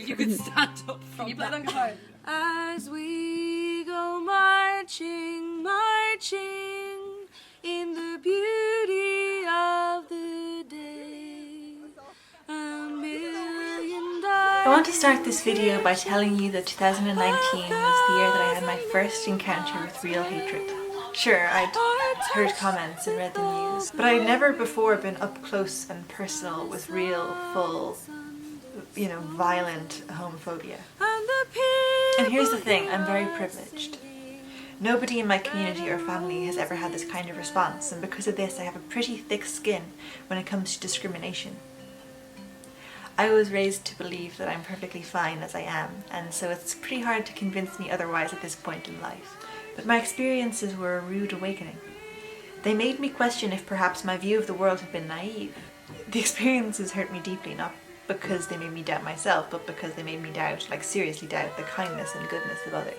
you could stand up from You play it on guitar. As we go marching, marching in the beauty of the day, I want to start this video by telling you that 2019 was the year that I had my first encounter with real hatred. Sure, I'd heard comments and read the news, but I'd never before been up close and personal with real, full, violent homophobia. And here's the thing, I'm very privileged. Nobody in my community or family has ever had this kind of response, and because of this I have a pretty thick skin when it comes to discrimination. I was raised to believe that I'm perfectly fine as I am, and so it's pretty hard to convince me otherwise at this point in life. But my experiences were a rude awakening. They made me question if perhaps my view of the world had been naive. The experiences hurt me deeply, not because they made me doubt myself, but because they made me doubt, seriously doubt, the kindness and goodness of others.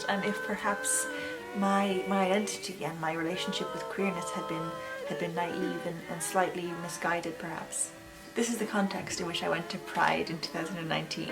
And if perhaps my identity and my relationship with queerness had been naive and slightly misguided perhaps. This is the context in which I went to Pride in 2019.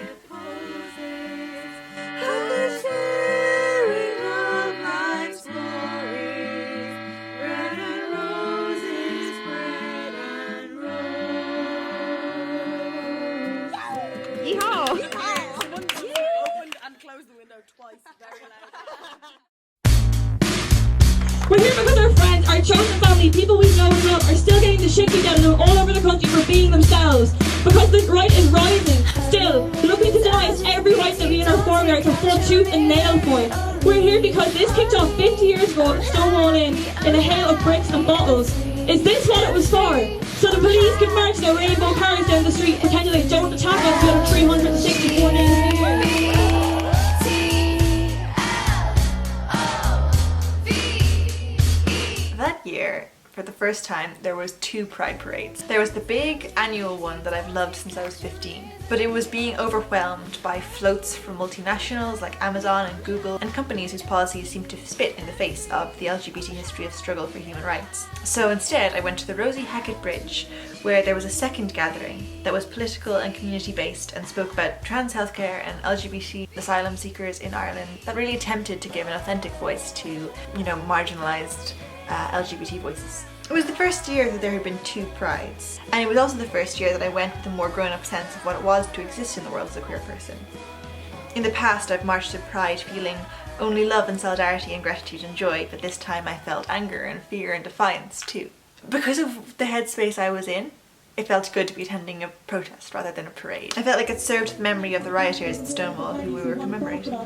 We're here because our friends, our chosen family, people we know and love are still getting the shit kicked out of them all over the country for being themselves. Because the right is rising, still, looking to deny us every right that we in our forebears have fought tooth and nail for. We're here because this kicked off 50 years ago at Stonewall Inn in a hail of bricks and bottles. Is this what it was for? So the police can march their rainbow cars down the street pretending they don't attack us the other 364 days a year. That year, for the first time, there was 2 Pride parades. There was the big annual one that I've loved since I was 15, but it was being overwhelmed by floats from multinationals like Amazon and Google and companies whose policies seemed to spit in the face of the LGBT history of struggle for human rights. So instead, I went to the Rosie Hackett Bridge, where there was a second gathering that was political and community-based and spoke about trans healthcare and LGBT asylum seekers in Ireland, that really attempted to give an authentic voice to, marginalised LGBT voices. It was the first year that there had been 2 prides, and it was also the first year that I went with a more grown-up sense of what it was to exist in the world as a queer person. In the past, I've marched to Pride feeling only love and solidarity and gratitude and joy, but this time I felt anger and fear and defiance too. Because of the headspace I was in, it felt good to be attending a protest rather than a parade. I felt like it served the memory of the rioters at Stonewall who we were commemorating.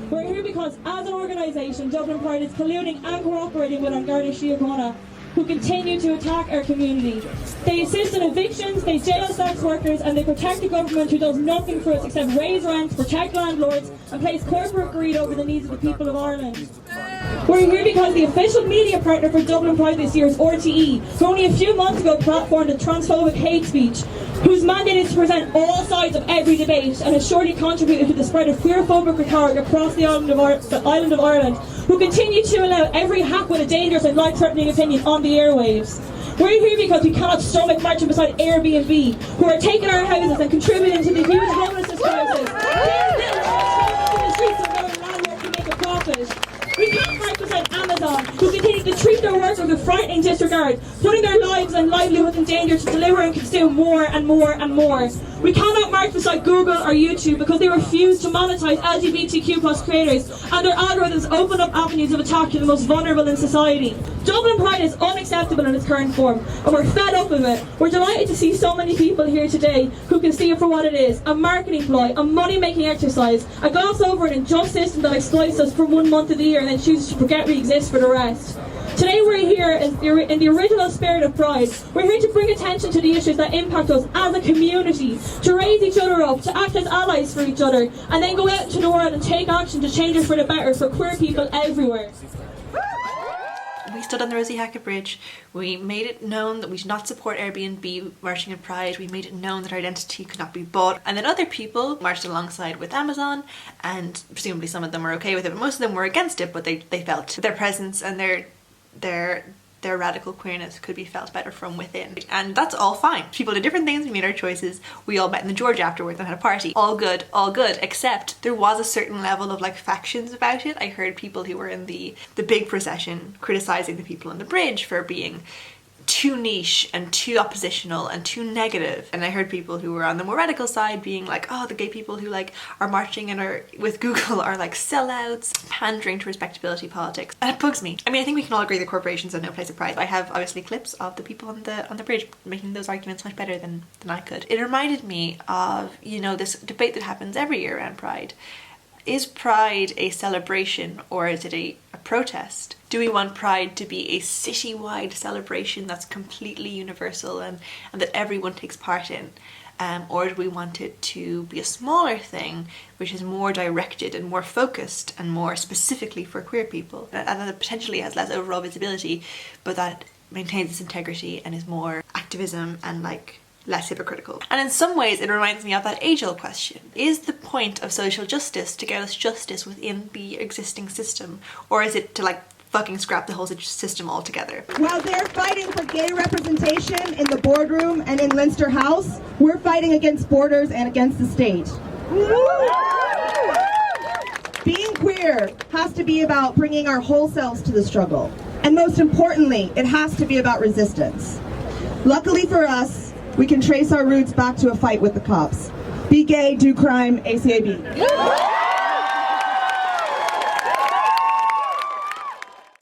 We're here because, as an organisation, Dublin Pride is colluding and cooperating with An Garda Síochána, who continue to attack our community. They assist in evictions, they jail sex workers, and they protect the government who does nothing for us except raise rents, protect landlords, and place corporate greed over the needs of the people of Ireland. We're here because the official media partner for Dublin Pride this year is RTE, who only a few months ago platformed a transphobic hate speech, whose mandate is to present all sides of every debate and has surely contributed to the spread of queerphobic rhetoric across the island of Ireland, who continue to allow every hack with a dangerous and life-threatening opinion on the airwaves. We're here because we cannot stomach marching beside Airbnb, who are taking our houses and contributing to the huge homelessness crisis. In the streets of Northern landlords to make a profit. We can't march beside Amazon, who continue to treat their workers with frightening disregard, putting their lives and livelihoods in danger to deliver and consume more and more and more. We cannot march beside Google or YouTube because they refuse to monetize LGBTQ+ creators, and their algorithms open up avenues of attack to the most vulnerable in society. Dublin Pride is unacceptable in its current form, and we're fed up of it. We're delighted to see so many people here today who can see it for what it is: a marketing ploy, a money-making exercise, a gloss over an unjust system that exploits us for 1 month of the year and then chooses to forget we exist for the rest. Today we're here in the original spirit of Pride. We're here to bring attention to the issues that impact us as a community, to raise each other up, to act as allies for each other, and then go out into the world and take action to change it for the better for queer people everywhere. We stood on the Rosie Hackett Bridge. We made it known that we did not support Airbnb marching in Pride. We made it known that our identity could not be bought. And then other people marched alongside with Amazon, and presumably some of them were okay with it, but most of them were against it, but they felt their presence and their their radical queerness could be felt better from within. And that's all fine. People did different things, we made our choices, we all met in the George afterwards and had a party. All good, except there was a certain level of like factions about it. I heard people who were in the big procession criticising the people on the bridge for being too niche and too oppositional and too negative, and I heard people who were on the more radical side being like, oh, the gay people who like are marching and are with Google are like sellouts, pandering to respectability politics. And it bugs me. I mean, I think we can all agree that corporations have no place of pride. I have obviously clips of the people on the bridge making those arguments much better than I could. It reminded me of, you know, this debate that happens every year around Pride. Is Pride a celebration or is it a protest? Do we want Pride to be a citywide celebration that's completely universal and that everyone takes part in? Or do we want it to be a smaller thing which is more directed and more focused and more specifically for queer people, and that potentially has less overall visibility but that maintains its integrity and is more activism and like less hypocritical? And in some ways it reminds me of that age-old question. Is the point of social justice to get us justice within the existing system, or is it to like fucking scrap the whole system altogether? While they're fighting for gay representation in the boardroom and in Leinster House, we're fighting against borders and against the state. Being queer has to be about bringing our whole selves to the struggle. And most importantly, it has to be about resistance. Luckily for us, we can trace our roots back to a fight with the cops. Be gay, do crime, ACAB.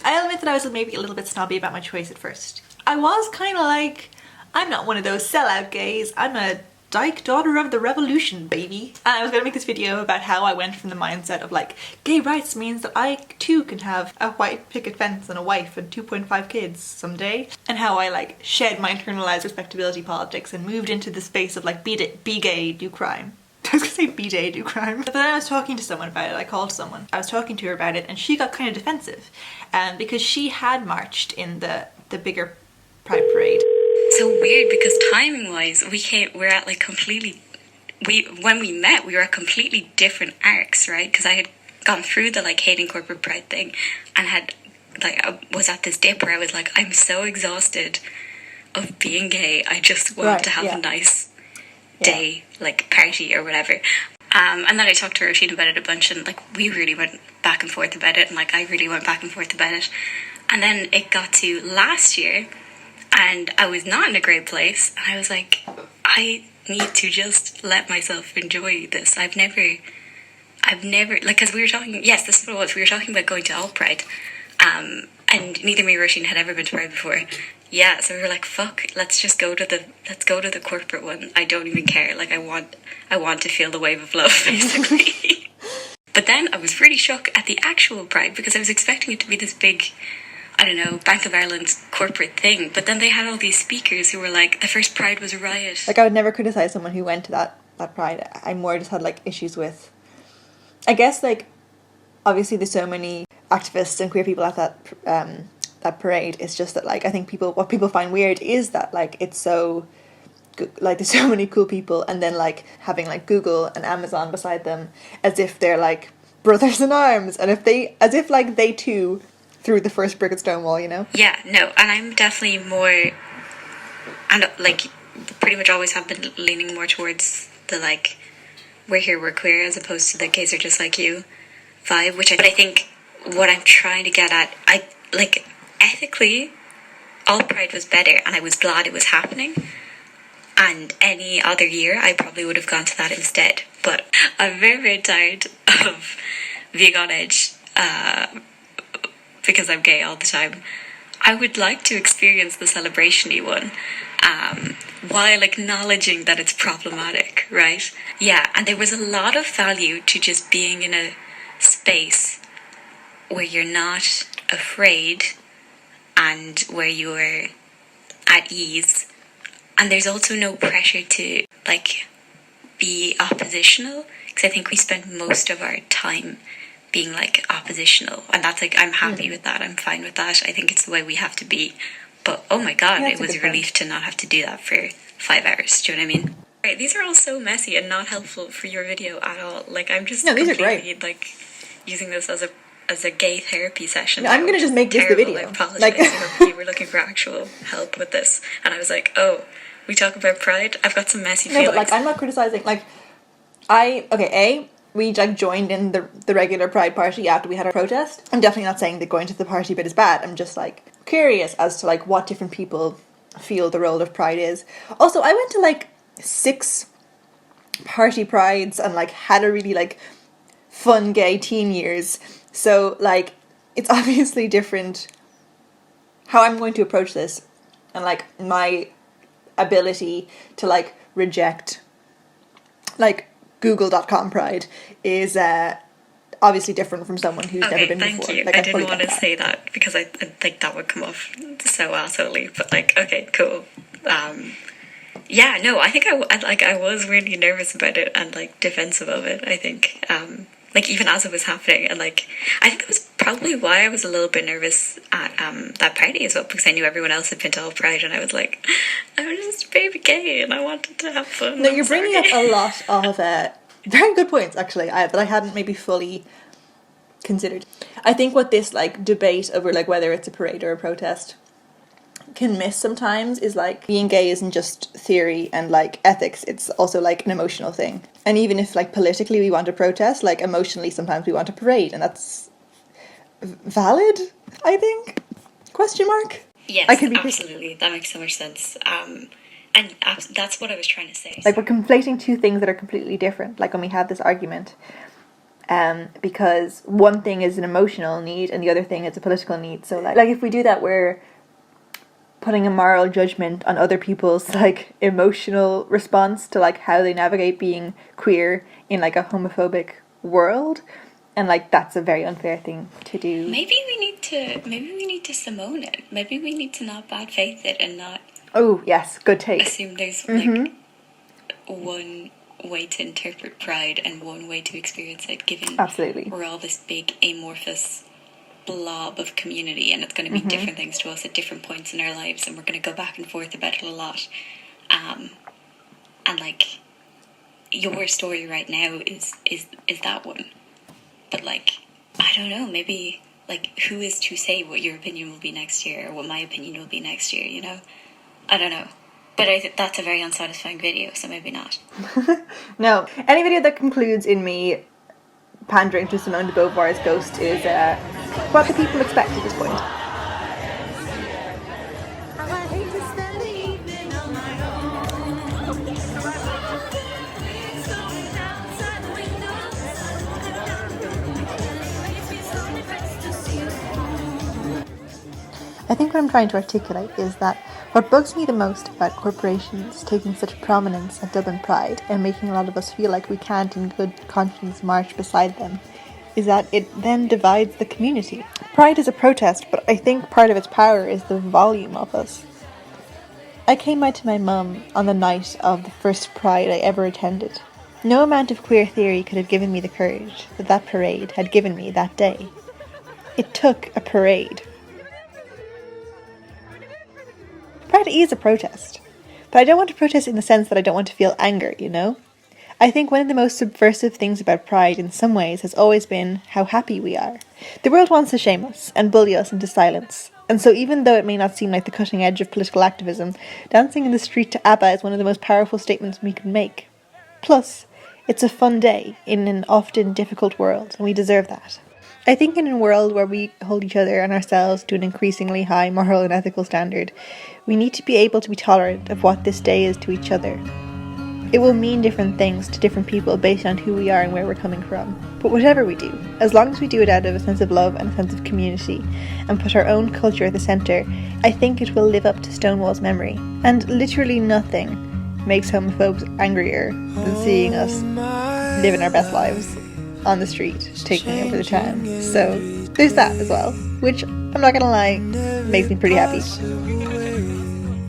I'll admit that I was maybe a little bit snobby about my choice at first. I was kind of like, I'm not one of those sellout gays, I'm a dyke daughter of the revolution, baby. And I was gonna make this video about how I went from the mindset of like, gay rights means that I too can have a white picket fence and a wife and 2.5 kids someday, and how I like shed my internalized respectability politics and moved into the space of like, be gay, do crime. I was gonna say be gay, do crime. But then I was talking to someone about it, I called someone. I was talking to her about it and she got kind of defensive because she had marched in the bigger Pride parade. So weird because timing wise we're at like completely, when we met we were at completely different arcs, right? Because I had gone through the like hating corporate pride thing and had like, I was at this dip where I was like, I'm so exhausted of being gay, I just want to have a nice day, like party or whatever. And then I talked to Roisin about it a bunch and like we really went back and forth about it, and like I really went back and forth about it. And then it got to last year and I was not in a great place, and I was like, I need to just let myself enjoy this. I've never, like, because we were talking, yes, this is what it was, we were talking about going to Alt Pride, and neither me or Roisin had ever been to Pride before. Yeah, so we were like, fuck, let's go to the corporate one. I don't even care, like, I want to feel the wave of love, basically. But then I was really shook at the actual Pride, because I was expecting it to be this big, I don't know, Bank of Ireland's corporate thing, but then they had all these speakers who were like, the first Pride was a riot. Like, I would never criticize someone who went to that Pride. I more just had like issues with, I guess, like, obviously there's so many activists and queer people at that parade. It's just that like, I think what people find weird is that like it's so like there's so many cool people, and then like having like Google and Amazon beside them as if they're like brothers in arms, and as if like they too threw the first brick at Stonewall, you know? Yeah, no, and I'm definitely more, and like pretty much always have been leaning more towards the like, we're here, we're queer, as opposed to the gays are just like you vibe, but I think what I'm trying to get at, I like, ethically, All Pride was better, and I was glad it was happening, and any other year I probably would have gone to that instead. But I'm very, very tired of being on edge because I'm gay all the time. I would like to experience the celebration-y one while acknowledging that it's problematic, right? Yeah, and there was a lot of value to just being in a space where you're not afraid and where you're at ease. And there's also no pressure to like be oppositional, because I think we spend most of our time being like oppositional, and that's like, I'm happy with that, I'm fine with that, I think it's the way we have to be. But oh my god, it was a relief to not have to do that for 5 hours. Do you know what I mean? Right, these are all so messy and not helpful for your video at all. Like, I'm just completely like using this as as a gay therapy session. I'm gonna just make this the video. I apologize. Like you were looking for actual help with this, and I was like, oh, we talk about pride. I've got some messy feelings. No, but like I'm not criticizing. Like we like joined in the regular Pride party after we had our protest. I'm definitely not saying that going to the party bit is bad. I'm just like curious as to like what different people feel the role of Pride is. Also, I went to like 6 party prides and like had a really like fun gay teen years. So like it's obviously different how I'm going to approach this, and like my ability to like reject like Google.com Pride is obviously different from someone who's never been thank before. You. Like, I didn't want to say that because I think that would come off so assholey. But like, okay, cool. Yeah, no, I think I was really nervous about it and like defensive of it. I think like even as it was happening, and like I think that was probably why I was a little bit nervous at that party as well, because I knew everyone else had been to all Pride, and I was like, I'm just baby gay and I wanted to have fun. No, you're bringing up a lot of very good points actually that I hadn't maybe fully considered. I think what this like debate over like whether it's a parade or a protest can miss sometimes is like being gay isn't just theory and like ethics, it's also like an emotional thing. And even if like politically we want to protest, like emotionally sometimes we want to parade, and that's valid, I think? Question mark? Yes, absolutely. That makes so much sense. And that's what I was trying to say. Like we're conflating two things that are completely different. Like when we have this argument, because one thing is an emotional need and the other thing is a political need. So like if we do that, we're putting a moral judgment on other people's like emotional response to like how they navigate being queer in like a homophobic world, and like that's a very unfair thing to do. Maybe we need to Simone it. Maybe we need to not bad faith it and not. Oh yes, good take. Assume there's like one way to interpret Pride and one way to experience it, given absolutely we're all this big amorphous blob of community, and it's going to be different things to us at different points in our lives, and we're going to go back and forth about it a lot. And like your story right now is that one, but like I don't know, maybe like who is to say what your opinion will be next year or what my opinion will be next year, you know? I don't know. But I think that's a very unsatisfying video, so maybe not. No. Any video that concludes in me pandering to Simone de Beauvoir's ghost is what the people expect at this point. I think what I'm trying to articulate is that what bugs me the most about corporations taking such prominence at Dublin Pride and making a lot of us feel like we can't in good conscience march beside them is that it then divides the community. Pride is a protest, but I think part of its power is the volume of us. I came out to my mum on the night of the first Pride I ever attended. No amount of queer theory could have given me the courage that that parade had given me that day. It took a parade. Pride is a protest, but I don't want to protest in the sense that I don't want to feel anger, you know? I think one of the most subversive things about Pride in some ways has always been how happy we are. The world wants to shame us and bully us into silence, and so even though it may not seem like the cutting edge of political activism, dancing in the street to ABBA is one of the most powerful statements we can make. Plus, it's a fun day in an often difficult world, and we deserve that. I think in a world where we hold each other and ourselves to an increasingly high moral and ethical standard, we need to be able to be tolerant of what this day is to each other. It will mean different things to different people based on who we are and where we're coming from. But whatever we do, as long as we do it out of a sense of love and a sense of community, and put our own culture at the centre, I think it will live up to Stonewall's memory. And literally nothing makes homophobes angrier than seeing us living our best lives on the street, taking over the town. So there's that as well, which, I'm not gonna lie, makes me pretty happy.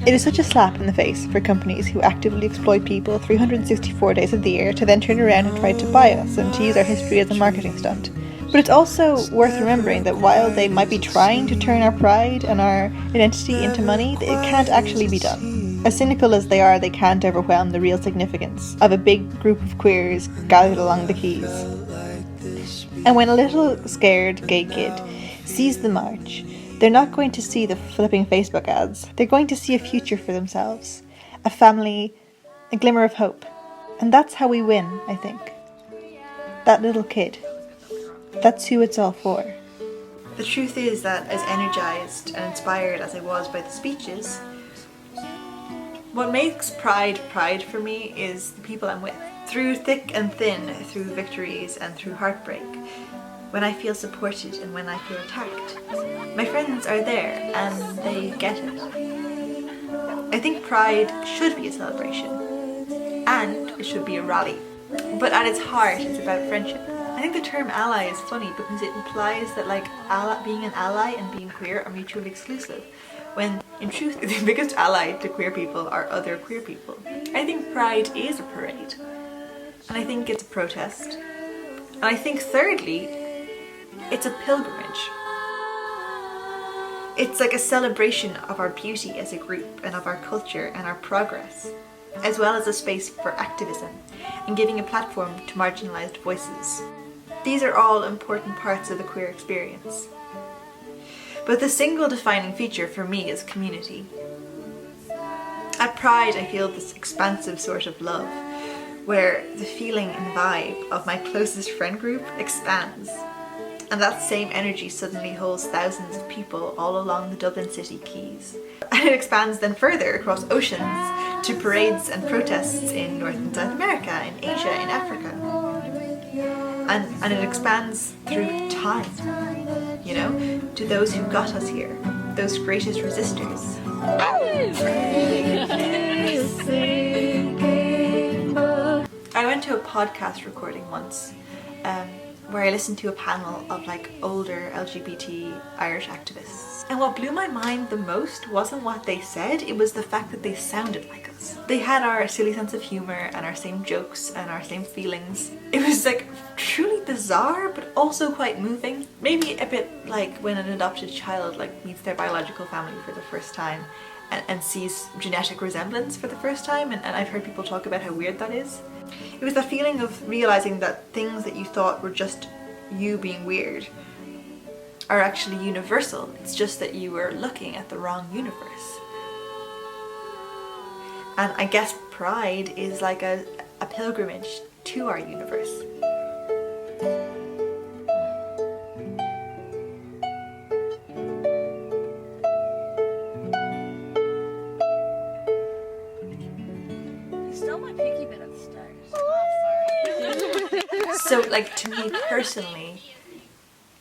It is such a slap in the face for companies who actively exploit people 364 days of the year to then turn around and try to buy us and to use our history as a marketing stunt. But it's also worth remembering that while they might be trying to turn our pride and our identity into money, it can't actually be done. As cynical as they are, they can't overwhelm the real significance of a big group of queers gathered along the quays. And when a little scared gay kid sees the march, they're not going to see the flipping Facebook ads. They're going to see a future for themselves, a family, a glimmer of hope. And that's how we win, I think. That little kid. That's who it's all for. The truth is that as energized and inspired as I was by the speeches, what makes Pride Pride for me is the people I'm with. Through thick and thin, through victories and through heartbreak, when I feel supported and when I feel attacked, my friends are there and they get it. I think Pride should be a celebration and it should be a rally, but at its heart it's about friendship. I think the term ally is funny because it implies that being an ally and being queer are mutually exclusive, when in truth the biggest ally to queer people are other queer people. I think Pride is a parade, and I think it's a protest, and I think thirdly, it's a pilgrimage. It's like a celebration of our beauty as a group and of our culture and our progress, as well as a space for activism and giving a platform to marginalised voices. These are all important parts of the queer experience. But the single defining feature for me is community. At Pride I feel this expansive sort of love, where the feeling and vibe of my closest friend group expands, and that same energy suddenly holds thousands of people all along the Dublin city quays. And it expands then further across oceans to parades and protests in North and South America, in Asia, in Africa. And it expands through time, you know, to those who got us here, those greatest resistors. I went to a podcast recording once where I listened to a panel of older LGBT Irish activists. And what blew my mind the most wasn't what they said, it was the fact that they sounded like us. They had our silly sense of humour and our same jokes and our same feelings. It was truly bizarre but also quite moving. Maybe a bit like when an adopted child meets their biological family for the first time and sees genetic resemblance for the first time, and I've heard people talk about how weird that is. It was the feeling of realising that things that you thought were just you being weird are actually universal. It's just that you were looking at the wrong universe. And I guess Pride is like a pilgrimage to our universe. So to me personally,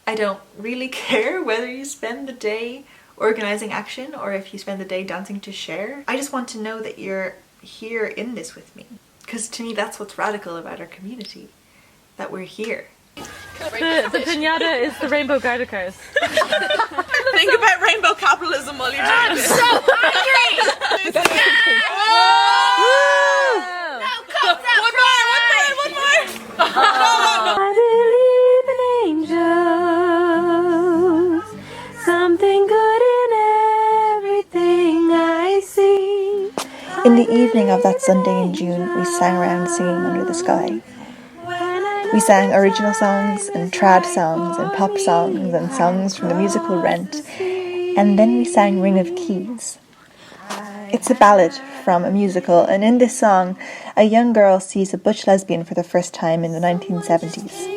I don't really care whether you spend the day organising action or if you spend the day dancing to Share. I just want to know that you're here in this with me. Because to me that's what's radical about our community, that we're here. The piñata is the rainbow garter cars. Think about rainbow capitalism while you're doing this. So hungry! One more! I believe in angels, something good in everything I see. In the evening of that Sunday in June, we sang around singing under the sky. We sang original songs and trad songs and pop songs and songs from the musical Rent, and then we sang Ring of Keys. It's a ballad from a musical, and in this song, a young girl sees a butch lesbian for the first time in the 1970s.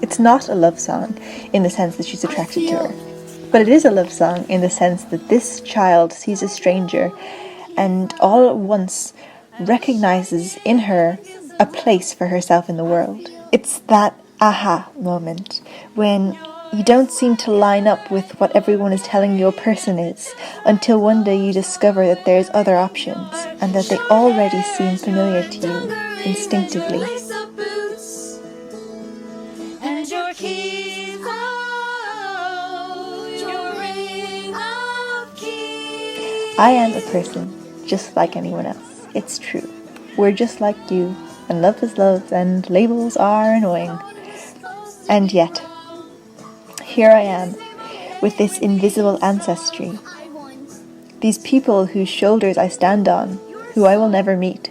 It's not a love song in the sense that she's attracted to her, but it is a love song in the sense that this child sees a stranger and all at once recognizes in her a place for herself in the world. It's that aha moment when you don't seem to line up with what everyone is telling you a person is, until one day you discover that there's other options and that they already seem familiar to you instinctively. I am a person just like anyone else. It's true. We're just like you, and love is love, and labels are annoying. And yet, here I am, with this invisible ancestry. These people whose shoulders I stand on, who I will never meet.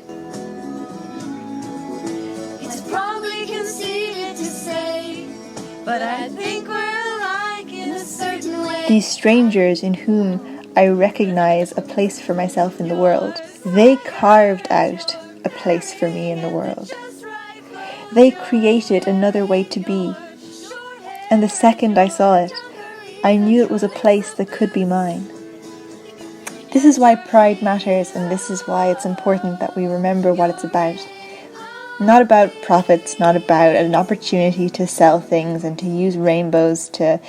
It's probably conceited to say, but I think we're alike in a certain way. These strangers in whom I recognize a place for myself in the world, they carved out a place for me in the world. They created another way to be. And the second I saw it, I knew it was a place that could be mine. This is why pride matters, and this is why it's important that we remember what it's about. Not about profits, not about an opportunity to sell things and to use rainbows to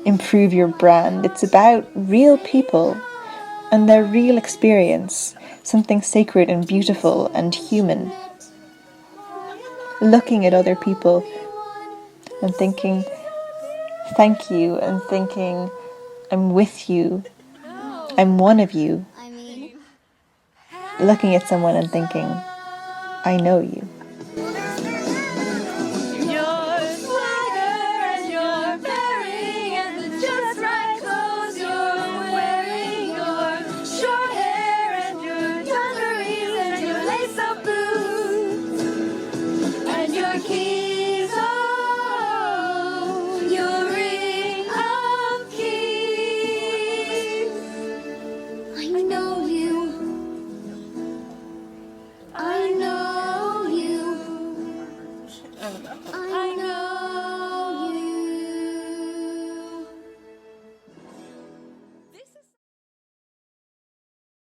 improve your brand. It's about real people and their real experience, something sacred and beautiful and human. Looking at other people and thinking, thank you, and thinking, I'm with you, I'm one of you. Looking at someone and thinking, I know you.